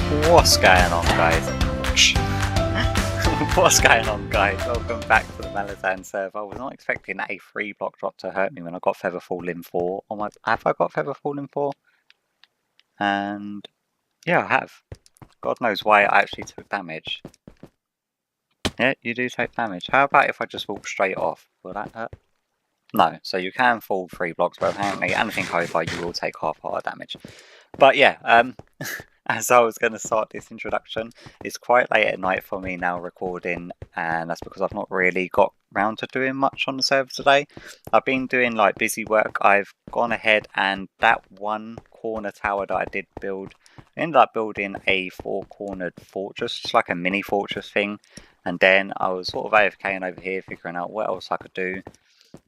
What's going on, guys? What's going on, guys? Welcome back to the Malazan server. I was not expecting a free block drop to hurt me when I got Featherfall in 4. Have I got Featherfall in 4? And yeah, I have. God knows why I actually took damage. Yeah, you do take damage. How about if I just walk straight off? Will that hurt? No, so you can fall 3 blocks, but apparently anything over you will take half part of damage. But yeah, as I was going to start this introduction, it's quite late at night for me now recording, and that's because I've not really got round to doing much on the server today. I've been doing like busy work. I've gone ahead and that one corner tower that I did build, I ended up building a 4-cornered fortress, just like a mini fortress thing. And then I was sort of AFKing over here, figuring out what else I could do.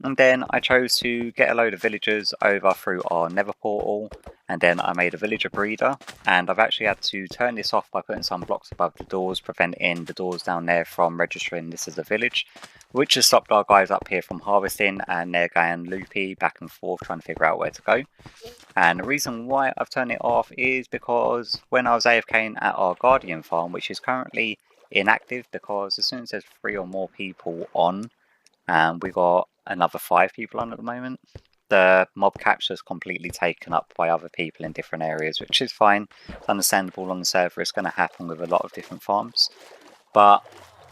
And then I chose to get a load of villagers over through our nether portal, and then I made a villager breeder, and I've actually had to turn this off by putting some blocks above the doors, preventing the doors down there from registering this as a village, which has stopped our guys up here from harvesting, and they're going loopy back and forth trying to figure out where to go. And the reason why I've turned it off is because when I was AFKing at our guardian farm, which is currently inactive because as soon as there's 3 or more people on, and we got another 5 people on at the moment, the mob capture is completely taken up by other people in different areas, which is fine. It's understandable on the server. It's going to happen with a lot of different farms. But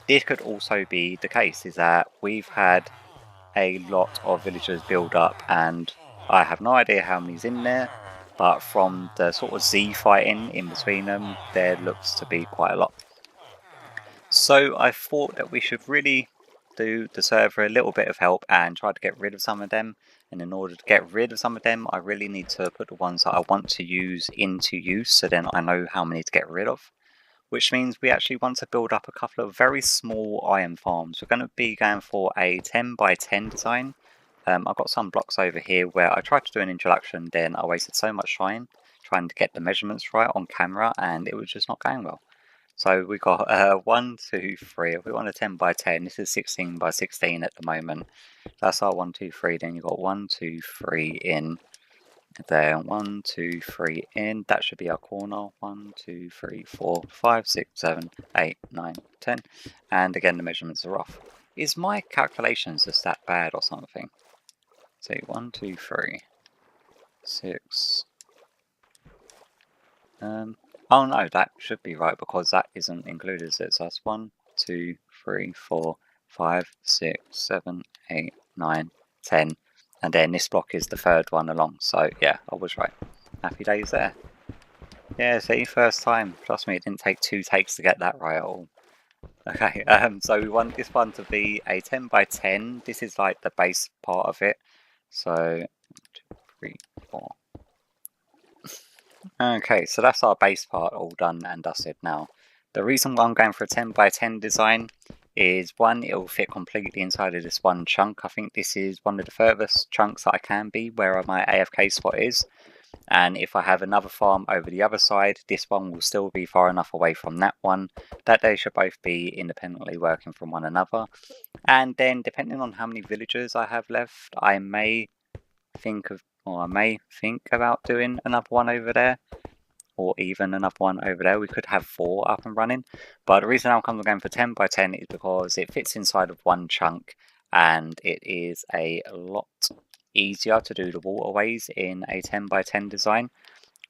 this could also be the case, is that we've had a lot of villagers build up, and I have no idea how many's in there, but from the sort of Z fighting in between them, there looks to be quite a lot. So I thought that we should really do the server a little bit of help and try to get rid of some of them. And in order to get rid of some of them, I really need to put the ones that I want to use into use, so then I know how many to get rid of. Which means we actually want to build up a couple of very small iron farms. We're going to be going for a 10 by 10 design. I've got some blocks over here where I tried to do an introduction, then I wasted so much time trying to get the measurements right on camera, and it was just not going well. So we got 1, 2, 3. If we want a 10 by 10, this is 16 by 16 at the moment. That's our 1, 2, 3. Then you've got 1, 2, 3 in there. 1, 2, 3 in. That should be our corner. 1, 2, 3, 4, 5, 6, 7, 8, 9, 10. And again, the measurements are off. Is my calculations just that bad or something? So 1, 2, 3, 6. Oh no, that should be right because that isn't included, is it? So that's 1, 2, 3, 4, 5, 6, 7, 8, 9, 10. And then this block is the 3rd one along. So yeah, I was right. Happy days there. Yeah, see, first time. Trust me, it didn't take 2 takes to get that right at all. Okay, so we want this one to be a 10 by 10. This is like the base part of it. So 1, 2, 3, 4. Okay, so that's our base part all done and dusted now. The reason why I'm going for a 10 by 10 design is, one, it will fit completely inside of this one chunk. I think this is one of the furthest chunks that I can be where my AFK spot is. And if I have another farm over the other side, this one will still be far enough away from that one that they should both be independently working from one another. And then depending on how many villagers I have left, I may think about doing another one over there, or even another one over there. We could have 4 up and running, but the reason I'm going for 10 by 10 is because it fits inside of one chunk, and it is a lot easier to do the waterways in a 10 by 10 design.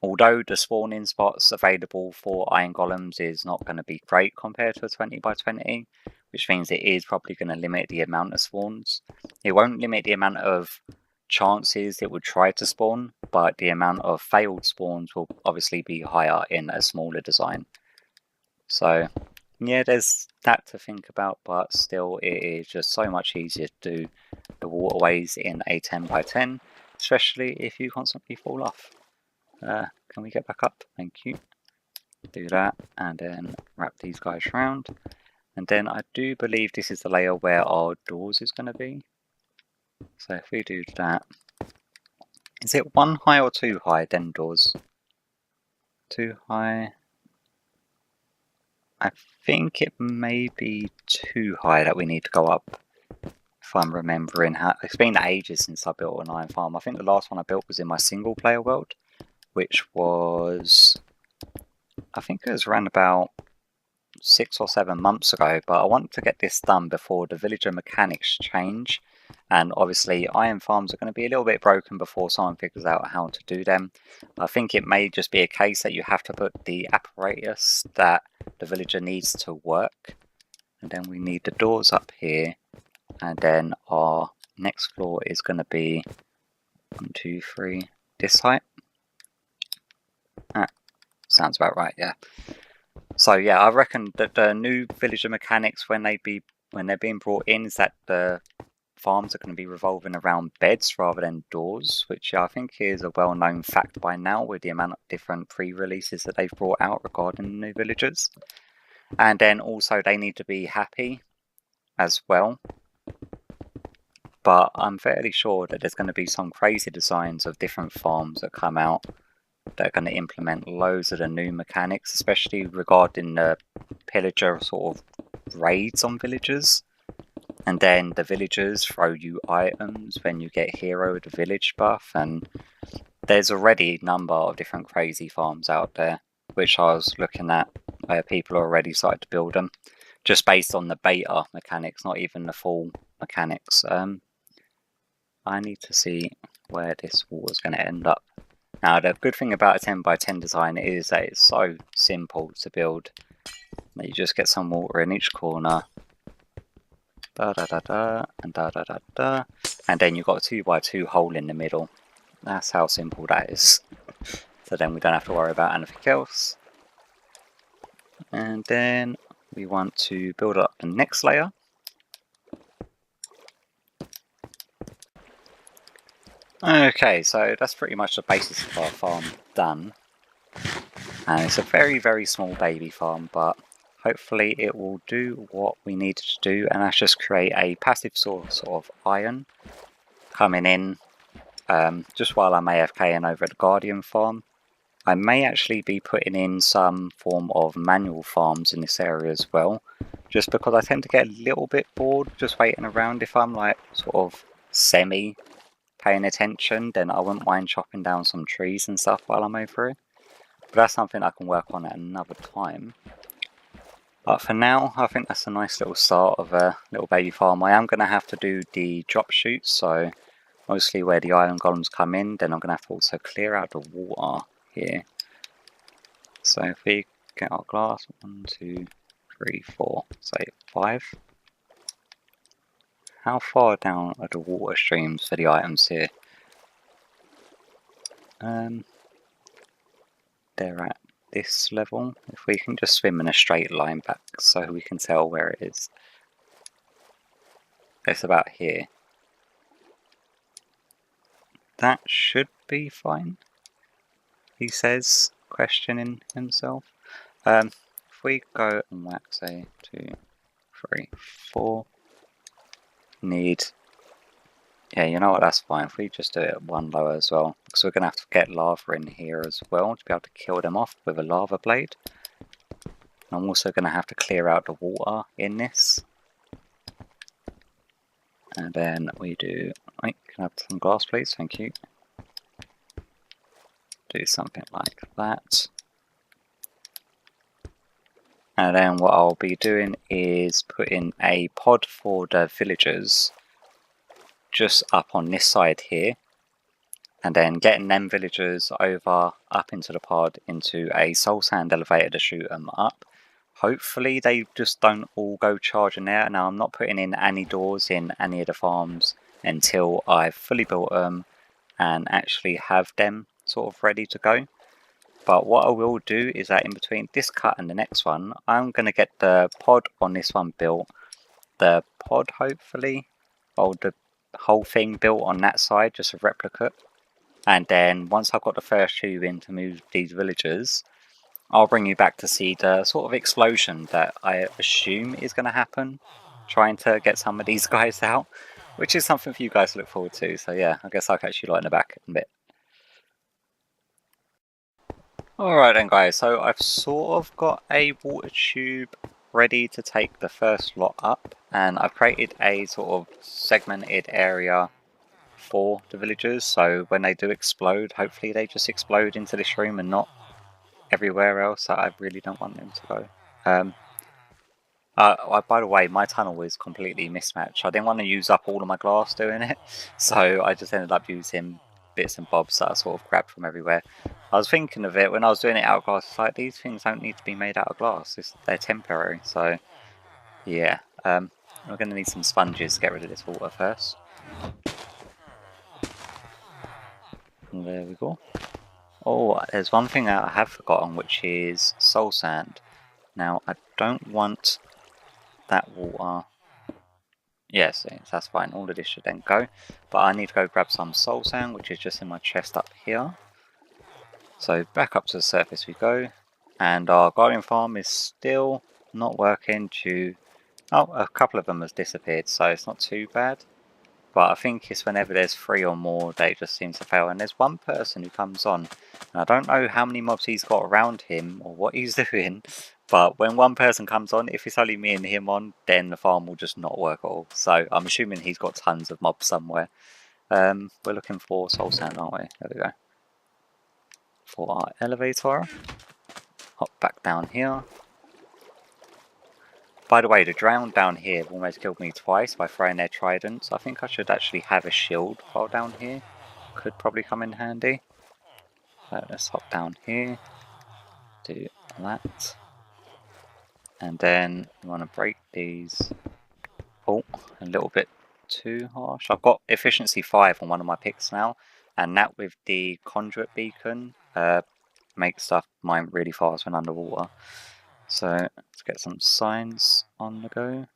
Although the spawning spots available for iron golems is not going to be great compared to a 20 by 20, which means it is probably going to limit the amount of spawns. It won't limit the amount of chances it would try to spawn, but the amount of failed spawns will obviously be higher in a smaller design. So yeah, there's that to think about, but still it is just so much easier to do the waterways in a 10 by 10, especially if you constantly fall off. Can we get back up? Thank you. Do that and then wrap these guys around, and then I do believe this is the layer where our doors is going to be. So if we do that, is it 1 high or 2 high, then doors? 2 high. I think it may be 2 high that we need to go up, if I'm remembering how. It's been ages since I built an iron farm. I think the last one I built was in my single player world, which was I think it was around about 6 or 7 months ago, but I want to get this done before the villager mechanics change. And obviously iron farms are going to be a little bit broken before someone figures out how to do them. I think it may just be a case that you have to put the apparatus that the villager needs to work. And then we need the doors up here. And then our next floor is going to be 1, 2, 3, this height. Sounds about right, yeah. So yeah, I reckon that the new villager mechanics when they're being brought in is that the farms are going to be revolving around beds rather than doors, which I think is a well-known fact by now with the amount of different pre-releases that they've brought out regarding the new villagers. And then also they need to be happy as well. But I'm fairly sure that there's going to be some crazy designs of different farms that come out that are going to implement loads of the new mechanics, especially regarding the pillager sort of raids on villagers. And then the villagers throw you items when you get Hero of the Village buff, and there's already a number of different crazy farms out there, which I was looking at where people already started to build them, just based on the beta mechanics, not even the full mechanics. I need to see where this wall is going to end up. Now the good thing about a 10x10 design is that it's so simple to build. You just get some water in each corner. Da da da da and da da da da, and then you've got a 2x2 hole in the middle. That's how simple that is. So then we don't have to worry about anything else. And then we want to build up the next layer. Okay, so that's pretty much the basis of our farm done. And it's a very, very small baby farm, but hopefully it will do what we need to do, and that's just create a passive source of iron coming in just while I'm AFKing over at the Guardian farm. I may actually be putting in some form of manual farms in this area as well, just because I tend to get a little bit bored just waiting around. If I'm like sort of semi paying attention, then I wouldn't mind chopping down some trees and stuff while I'm over here. But that's something I can work on at another time. But for now, I think that's a nice little start of a little baby farm. I am going to have to do the drop chutes, so mostly where the iron golems come in, then I'm going to have to also clear out the water here. So if we get our glass, 1, 2, 3, 4, say 5. How far down are the water streams for the items here? They're at this level. If we can just swim in a straight line back so we can tell where it is. It's about here. That should be fine, he says, questioning himself. If we go and whack, say, 2, 3, 4, need... Yeah, you know what, that's fine. If we just do it at 1 lower as well, because we're going to have to get lava in here as well to be able to kill them off with a lava blade. I'm also going to have to clear out the water in this. And then we do... Wait, can I have some glass please? Thank you. Do something like that. And then what I'll be doing is putting a pod for the villagers just up on this side here, and then getting them villagers over up into the pod into a soul sand elevator to shoot them up. Hopefully they just don't all go charging there. Now I'm not putting in any doors in any of the farms until I've fully built them and actually have them sort of ready to go. But what I will do is that in between this cut and the next one, I'm going to get the pod on this one built. The pod hopefully, or the whole thing built on that side, just a replicate. And then once I've got the first tube in to move these villagers, I'll bring you back to see the sort of explosion that I assume is going to happen, trying to get some of these guys out, which is something for you guys to look forward to. So yeah, I guess I'll catch you lot in the back in a bit. Alright then guys, so I've sort of got a water tube ready to take the first lot up, and I've created a sort of segmented area for the villagers, so when they do explode, hopefully they just explode into this room and not everywhere else that I really don't want them to go. By the way, my tunnel is completely mismatched. I didn't want to use up all of my glass doing it, so I just ended up using bits and bobs that I sort of grabbed from everywhere. I was thinking of it when I was doing it out of glass. It's like, these things don't need to be made out of glass. They're temporary, so yeah. We're going to need some sponges to get rid of this water first. And there we go. Oh, there's one thing that I have forgotten, which is soul sand. Now, I don't want that water. Yes, that's fine. All of this should then go. But I need to go grab some soul sand, which is just in my chest up here. So back up to the surface we go. And our garden farm is still not working due... Oh, a couple of them has disappeared, so it's not too bad. But I think it's whenever there's 3 or more, they just seem to fail. And there's one person who comes on. And I don't know how many mobs he's got around him or what he's doing. But when one person comes on, if it's only me and him on, then the farm will just not work at all. So I'm assuming he's got tons of mobs somewhere. We're looking for soul sand, aren't we? There we go. For our elevator. Hop back down here. By the way, the drown down here almost killed me twice by throwing their tridents. I think I should actually have a shield while down here. Could probably come in handy. So let's hop down here. Do that. And then we want to break these. Oh, a little bit too harsh. I've got efficiency 5 on one of my picks now. And that with the conduit beacon makes stuff mine really fast when underwater. So let's get some signs on the go.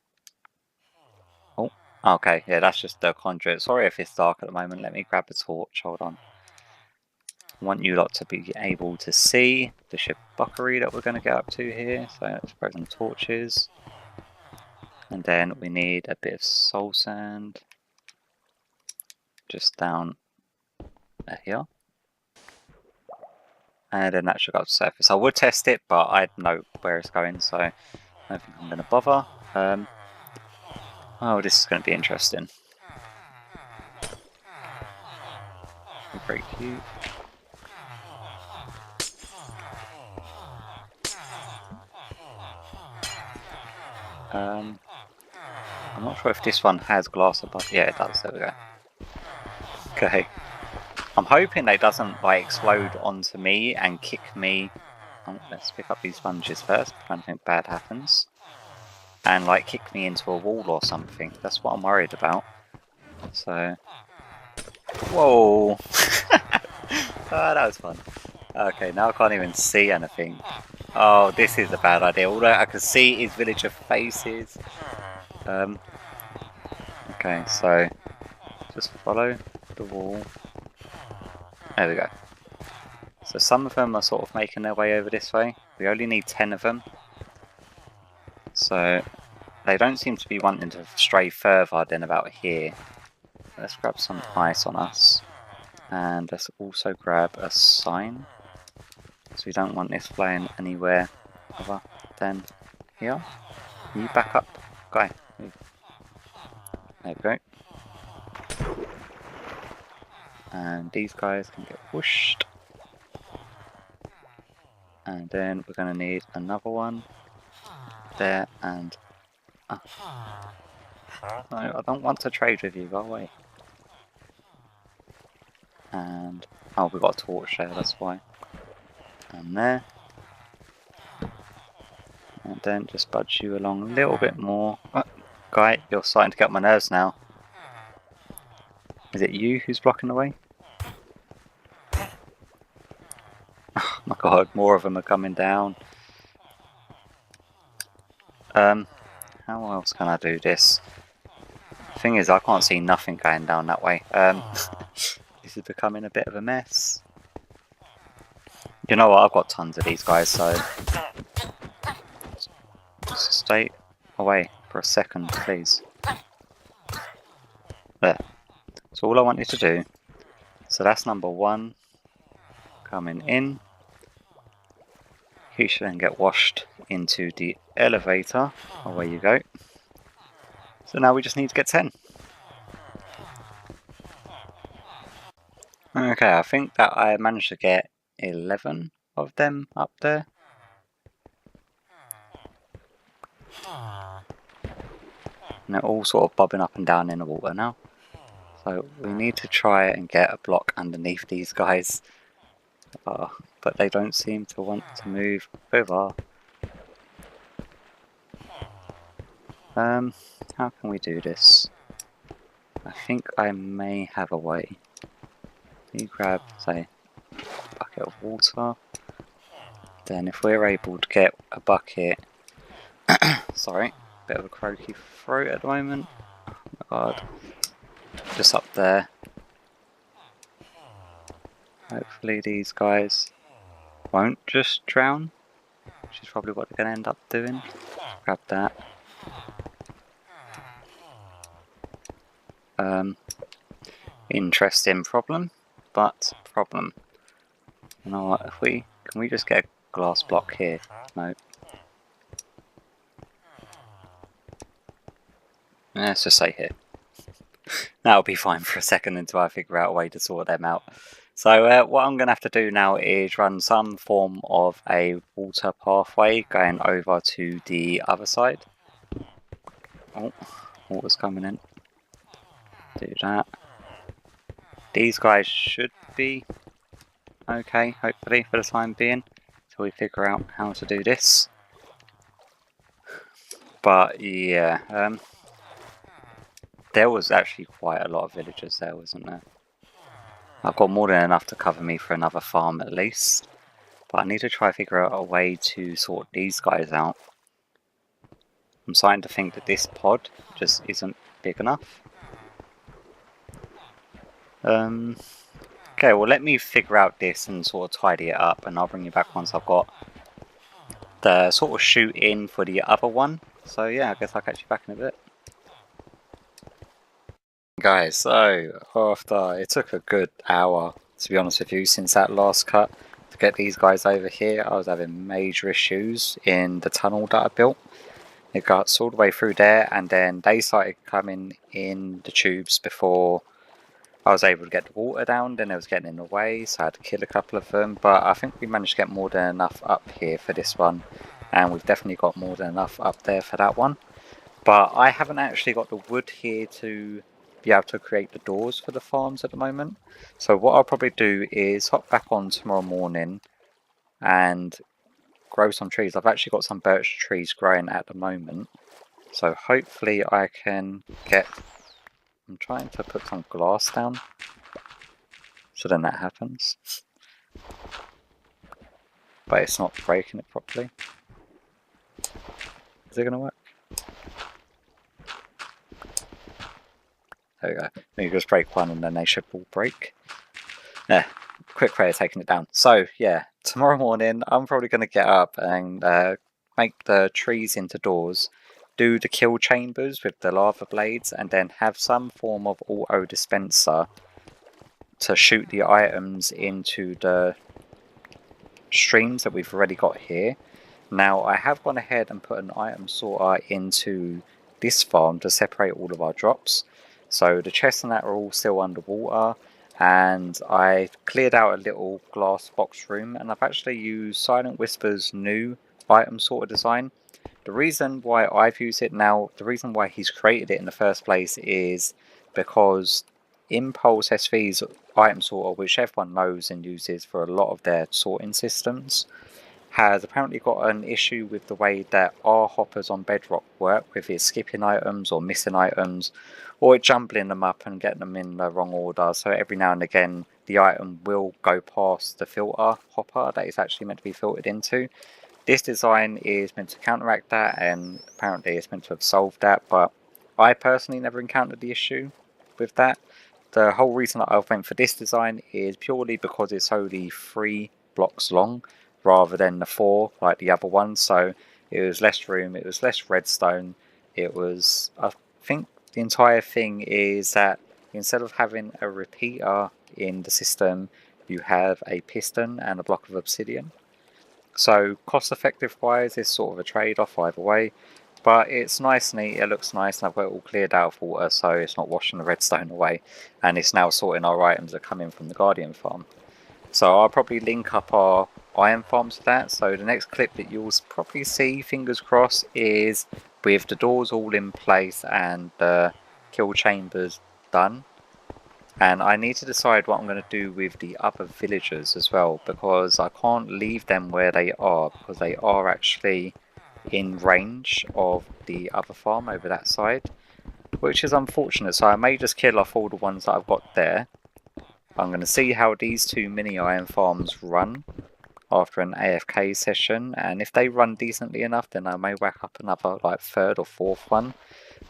Oh, okay, yeah, that's just the conduit. Sorry if it's dark at the moment. Let me grab a torch. Hold on. I want you lot to be able to see the shibbuckery that we're going to get up to here. So let's throw some torches. And then we need a bit of soul sand. Just down here. And then that should go up to the surface. I would test it, but I know where it's going, so I don't think I'm going to bother. Oh, this is going to be interesting. We'll break you. I'm not sure if this one has glass above. Yeah, it does. There we go. Okay. I'm hoping it doesn't like explode onto me and kick me. Let's pick up these sponges first. I don't think bad happens. And like kick me into a wall or something. That's what I'm worried about. So. Whoa! Oh, that was fun. Okay, now I can't even see anything. Oh, this is a bad idea. All I can see is villager faces. Okay, so just follow the wall. There we go. So some of them are sort of making their way over this way. We only need 10 of them. So they don't seem to be wanting to stray further than about here. Let's grab some ice on us. And let's also grab a sign. So we don't want this flying anywhere other than here. Can you back up? Guy. There we go. And these guys can get whooshed. And then we're going to need another one there and... No, I don't want to trade with you, go away. And... oh, we've got a torch there, that's why. And there. And then just budge you along a little bit more. Oh, Guy, you're starting to get on my nerves now. Is it you who's blocking the way? Oh my god, more of them are coming down. How else can I do this? Thing is, I can't see nothing going down that way. This is becoming a bit of a mess. You know what, I've got tons of these guys, so... just stay away for a second, please. There. So all I want you to do... so that's number 1. Coming in. He should then get washed into the elevator. Away you go. So now we just need to get 10. Okay, I think that I managed to get 11 of them up there. And they're all sort of bobbing up and down in the water now. So we need to try and get a block underneath these guys. But they don't seem to want to move over. How can we do this? I think I may have a way. You grab, say, a bucket of water. Then if we're able to get a bucket... Sorry, bit of a croaky throat at the moment. Oh my god. Just up there. Hopefully these guys won't just drown, which is probably what they're going to end up doing. Grab that. Interesting problem, but problem. You know what, can we just get a glass block here? No. Let's just say here. That'll be fine for a second until I figure out a way to sort them out. So what I'm going to have to do now is run some form of a water pathway going over to the other side. Oh, water's coming in. Do that. These guys should be okay, hopefully, for the time being, until we figure out how to do this. But yeah, there was actually quite a lot of villagers there, wasn't there? I've got more than enough to cover me for another farm at least. But I need to try and figure out a way to sort these guys out. I'm starting to think that this pod just isn't big enough. Okay, well let me figure out this and sort of tidy it up, and I'll bring you back once I've got the sort of chute in for the other one. So yeah, I guess I'll catch you back in a bit. Guys, so after it took a good hour, to be honest with you, since that last cut to get these guys over here, I was having major issues in the tunnel that I built. It got all the way through there, and then they started coming in the tubes before I was able to get the water down. Then it was getting in the way, so I had to kill a couple of them. But I think we managed to get more than enough up here for this one, and we've definitely got more than enough up there for that one. But I haven't actually got the wood here to be able to create the doors for the farms at the moment. So what I'll probably do is hop back on tomorrow morning and grow some trees. I've actually got some birch trees growing at the moment, so hopefully I can get... I'm trying to put some glass down so then that happens, but it's not breaking it properly. Is it going to work? There we go. You just break one and then they should all break. Yeah, quick way of taking it down. So yeah, tomorrow morning I'm probably going to get up and make the trees into doors, do the kill chambers with the lava blades, and then have some form of auto dispenser to shoot the items into the streams that we've already got here. Now I have gone ahead and put an item sorter into this farm to separate all of our drops. So the chests and that are all still underwater, and I cleared out a little glass box room, and I've actually used Silent Whisper's new item sorter design. The reason why I've used it now, the reason why he's created it in the first place, is because Impulse SV's item sorter, which everyone knows and uses for a lot of their sorting systems, has apparently got an issue with the way that our hoppers on Bedrock work, with it skipping items or missing items, or it jumbling them up and getting them in the wrong order. So every now and again the item will go past the filter hopper that it's actually meant to be filtered into. This design is meant to counteract that, and apparently it's meant to have solved that, but I personally never encountered the issue with that. The whole reason that I went for this design is purely because it's only 3 blocks long rather than the 4 like the other one. So it was less room, it was less redstone, it was, I think the entire thing is that instead of having a repeater in the system, you have a piston and a block of obsidian. So cost effective wise, it's sort of a trade-off either way, but it's nice, neat, it looks nice, and I've got it all cleared out of water, so it's not washing the redstone away, and it's now sorting our items that come in from the Guardian farm. So I'll probably link up our iron farms for that. So the next clip that you'll probably see, fingers crossed, is with the doors all in place and the kill chambers done. And I need to decide what I'm going to do with the other villagers as well, because I can't leave them where they are, because they are actually in range of the other farm over that side, which is unfortunate. So I may just kill off all the ones that I've got there. I'm going to see how these two mini iron farms run after an AFK session, and if they run decently enough, then I may whack up another like third or fourth one.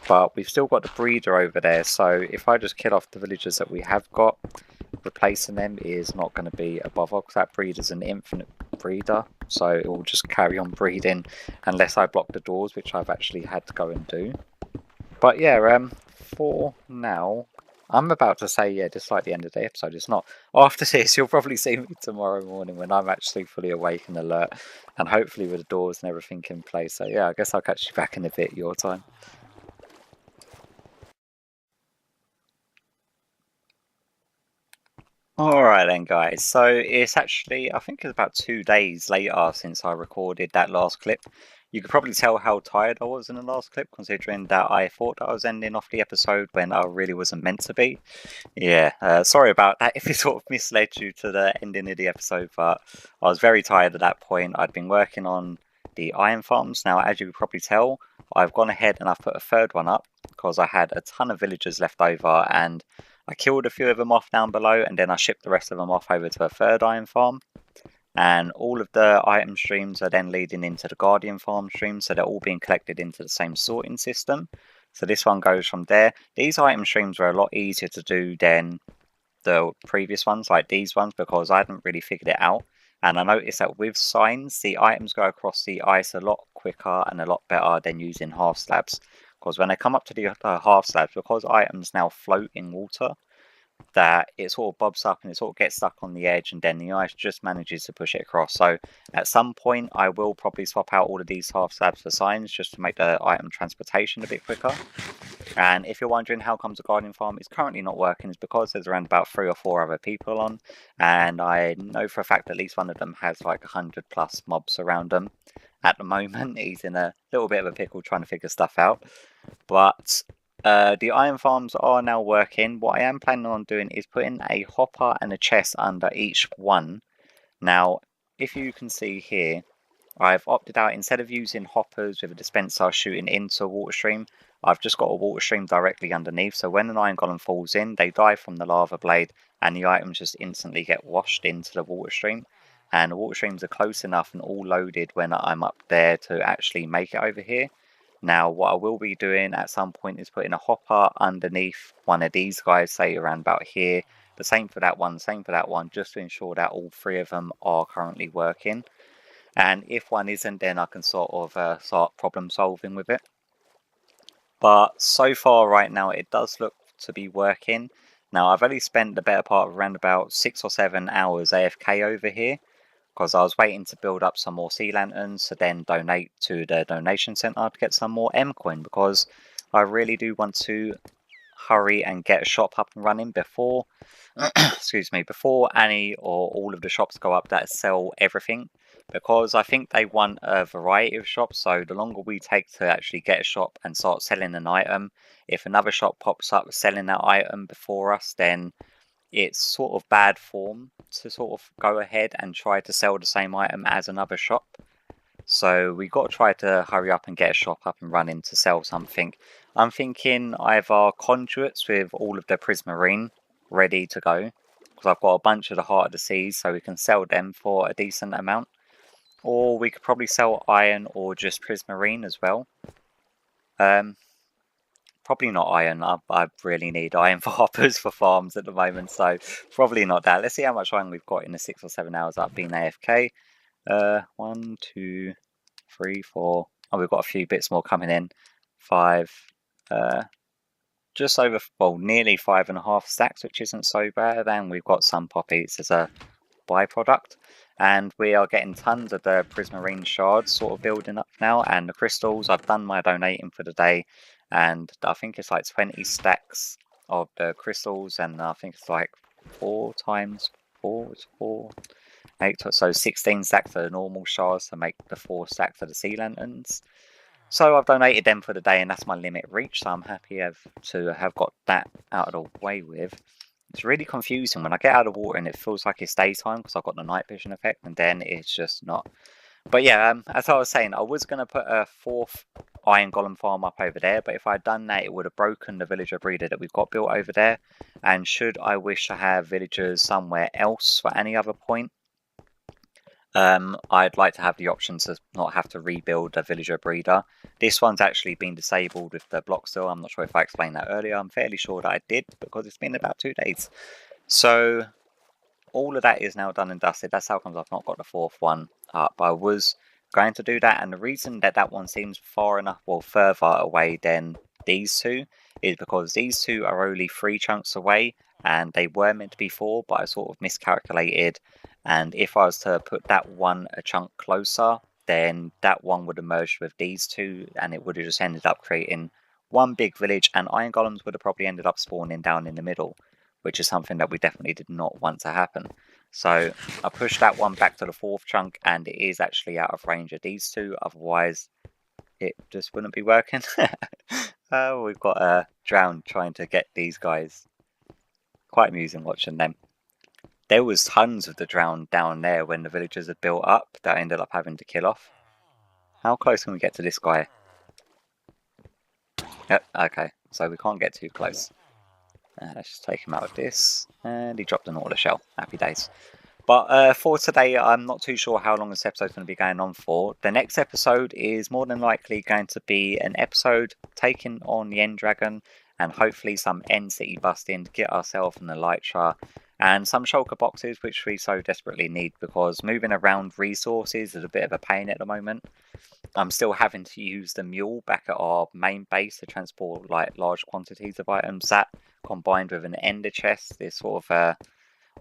But we've still got the breeder over there, so if I just kill off the villagers that we have got, replacing them is not going to be a bother, because that breeder's an infinite breeder, so it will just carry on breeding unless I block the doors, which I've actually had to go and do. But yeah, for now, I'm about to say, yeah, just like the end of the episode, it's not. After this, you'll probably see me tomorrow morning when I'm actually fully awake and alert, and hopefully with the doors and everything in place. So yeah, I guess I'll catch you back in a bit, your time. Alright then guys, so it's actually, I think it's about 2 days later since I recorded that last clip. You could probably tell how tired I was in the last clip, considering that I thought that I was ending off the episode when I really wasn't meant to be. Yeah, sorry about that if it sort of misled you to the ending of the episode, but I was very tired at that point. I'd been working on the iron farms. Now, as you could probably tell, I've gone ahead and I've put a third one up because I had a ton of villagers left over, and I killed a few of them off down below, and then I shipped the rest of them off over to a third iron farm. And all of the item streams are then leading into the Guardian farm stream, so they're all being collected into the same sorting system. So this one goes from there. These item streams were a lot easier to do than the previous ones, like these ones, because I hadn't really figured it out. And I noticed that with signs, the items go across the ice a lot quicker and a lot better than using half slabs. Because when they come up to the half slabs, because items now float in water, that it sort of bobs up and it sort of gets stuck on the edge, and then the ice just manages to push it across. So at some point I will probably swap out all of these half slabs for signs, just to make the item transportation a bit quicker. And if you're wondering how comes the Guardian farm is currently not working, it's because there's around about 3 or 4 other people on, and I know for a fact at least one of them has like 100 plus mobs around them at the moment. He's in a little bit of a pickle trying to figure stuff out. But the iron farms are now working. What I am planning on doing is putting a hopper and a chest under each one. Now, if you can see here, I've opted out, instead of using hoppers with a dispenser shooting into a water stream, I've just got a water stream directly underneath. So when an iron golem falls in, they die from the lava blade, and the items just instantly get washed into the water stream. And the water streams are close enough and all loaded when I'm up there to actually make it over here. Now, what I will be doing at some point is putting a hopper underneath one of these guys, say around about here. The same for that one, same for that one, just to ensure that all 3 of them are currently working. And if one isn't, then I can sort of start problem solving with it. But so far right now, it does look to be working. Now, I've only spent the better part of around about 6 or 7 hours AFK over here, because I was waiting to build up some more sea lanterns to then donate to the donation center to get some more M coin, because I really do want to hurry and get a shop up and running before excuse me, before any or all of the shops go up that sell everything, because I think they want a variety of shops. So the longer we take to actually get a shop and start selling an item, if another shop pops up selling that item before us, then it's sort of bad form to sort of go ahead and try to sell the same item as another shop. So we got to try to hurry up and get a shop up and running to sell something. I'm thinking either conduits with all of the prismarine ready to go, because I've got a bunch of the Heart of the Seas, so we can sell them for a decent amount. Or we could probably sell iron or just prismarine as well. Probably not iron. I really need iron for hoppers for farms at the moment, so probably not that. Let's see how much iron we've got in the 6 or 7 hours I've been AFK. 1, 2, 3, 4. Oh, we've got a few bits more coming in. 5. Just over, well, nearly 5.5 stacks, which isn't so bad. And we've got some poppies as a byproduct. And we are getting tons of the prismarine shards sort of building up now. And the crystals, I've done my donating for the day. And I think it's like 20 stacks of the crystals. And I think it's like 4 times 4 is 4. So 16 stacks for the normal shards to make the 4 stacks for the sea lanterns. So I've donated them for the day, and that's my limit reach. So I'm happy to have got that out of the way with. It's really confusing when I get out of the water and it feels like it's daytime because I've got the night vision effect, and then it's just not. But yeah, as I was saying, I was going to put a 4th iron golem farm up over there, but if I'd done that, it would have broken the villager breeder that we've got built over there. And should I wish to have villagers somewhere else for any other point, I'd like to have the option to not have to rebuild a villager breeder. This one's actually been disabled with the block still. I'm not sure if I explained that earlier. I'm fairly sure that I did because it's been about 2 days. So all of that is now done and dusted. That's how comes I've not got the 4th one up. I was going to do that, and the reason that that one seems far enough, well, further away than these two, is because these two are only 3 chunks away, and they were meant to be 4, but I sort of miscalculated. And if I was to put that one a chunk closer, then that one would have merged with these two, and it would have just ended up creating one big village, and iron golems would have probably ended up spawning down in the middle, which is something that we definitely did not want to happen. So I pushed that one back to the 4th chunk, and it is actually out of range of these two, otherwise it just wouldn't be working. We've got a drown trying to get these guys. Quite amusing watching them. There was tons of the drown down there when the villagers had built up that I ended up having to kill off. How close can we get to this guy? Yep, okay, so we can't get too close. Let's just take him out of this, and he dropped an order shell. Happy days. But for today, I'm not too sure how long this episode's going to be going on for. The next episode is more than likely going to be an episode taking on the End Dragon, and hopefully some End City busting to get ourselves an Elytra, and some shulker boxes, which we so desperately need, because moving around resources is a bit of a pain at the moment. I'm still having to use the mule back at our main base to transport like large quantities of items. That combined with an ender chest is sort of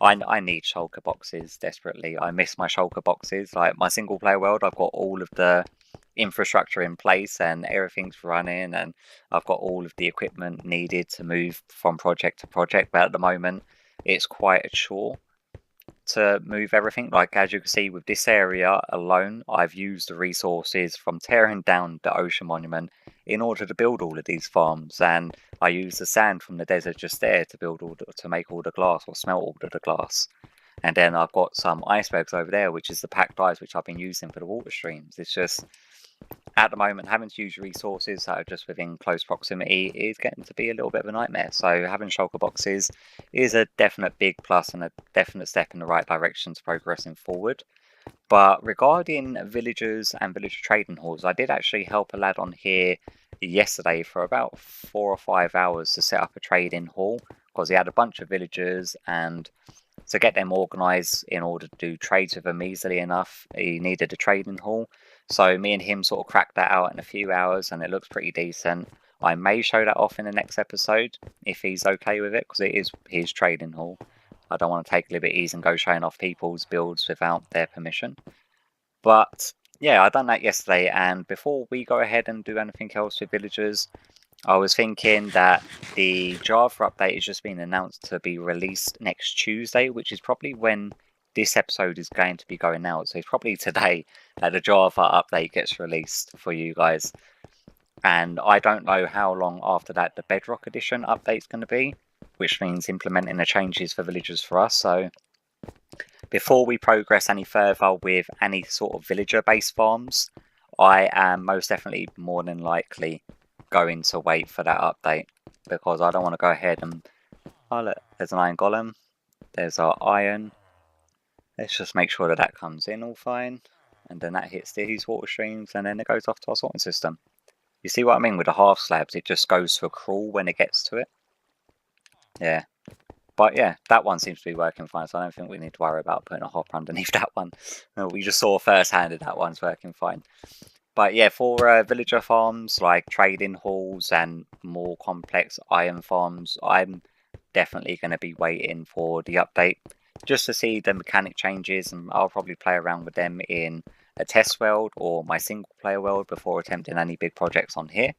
I need shulker boxes desperately. I miss my shulker boxes. Like my single player world, I've got all of the infrastructure in place and everything's running, and I've got all of the equipment needed to move from project to project. But at the moment, it's quite a chore to move everything. Like as you can see with this area alone, I've used the resources from tearing down the ocean monument in order to build all of these farms, and I used the sand from the desert just there to build to make all the glass or smelt all of the glass. And then I've got some icebergs over there, which is the packed ice which I've been using for the water streams. It's just at the moment having to use resources that are just within close proximity is getting to be a little bit of a nightmare. So having shulker boxes is a definite big plus and a definite step in the right direction to progressing forward. But regarding villagers and villager trading halls, I did actually help a lad on here yesterday for about 4 or 5 hours to set up a trading hall, because he had a bunch of villagers, and to get them organised in order to do trades with them easily enough, he needed a trading hall. So me and him sort of cracked that out in a few hours, and it looks pretty decent. I may show that off in the next episode if he's okay with it, because it is his trading hall. I don't want to take liberties and go showing off people's builds without their permission. But yeah, I done that yesterday, and before we go ahead and do anything else with villagers, I was thinking that the Java update has just been announced to be released next Tuesday, which is probably when this episode is going to be going out. So it's probably today that the Java update gets released for you guys. And I don't know how long after that the Bedrock Edition update is going to be, which means implementing the changes for villagers for us. So before we progress any further with any sort of villager-based farms, I am most definitely more than likely going to wait for that update, because I don't want to go ahead and... Oh look, there's an iron golem. There's our iron. Let's just make sure that that comes in all fine, and then that hits these water streams, and then it goes off to our sorting system. You see what I mean with the half slabs? It just goes to a crawl when it gets to it. Yeah. But yeah, that one seems to be working fine, so I don't think we need to worry about putting a hopper underneath that one. No, we just saw first-hand that one's working fine. But yeah, for villager farms, like trading halls and more complex iron farms, I'm definitely going to be waiting for the update just to see the mechanic changes, and I'll probably play around with them in a test world or my single player world before attempting any big projects on here.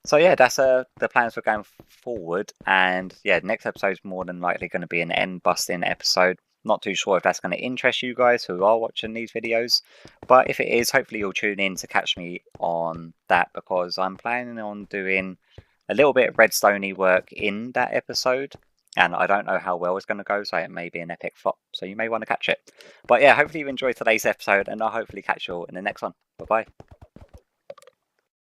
So yeah, that's the plans for going forward, and yeah, next episode is more than likely going to be an end busting episode. Not too sure if that's going to interest you guys who are watching these videos, but if it is, hopefully you'll tune in to catch me on that, because I'm planning on doing a little bit of redstone-y work in that episode, and I don't know how well it's going to go, so it may be an epic flop, so you may want to catch it. But yeah, hopefully you enjoyed today's episode, and I'll hopefully catch you all in the next one. Bye bye.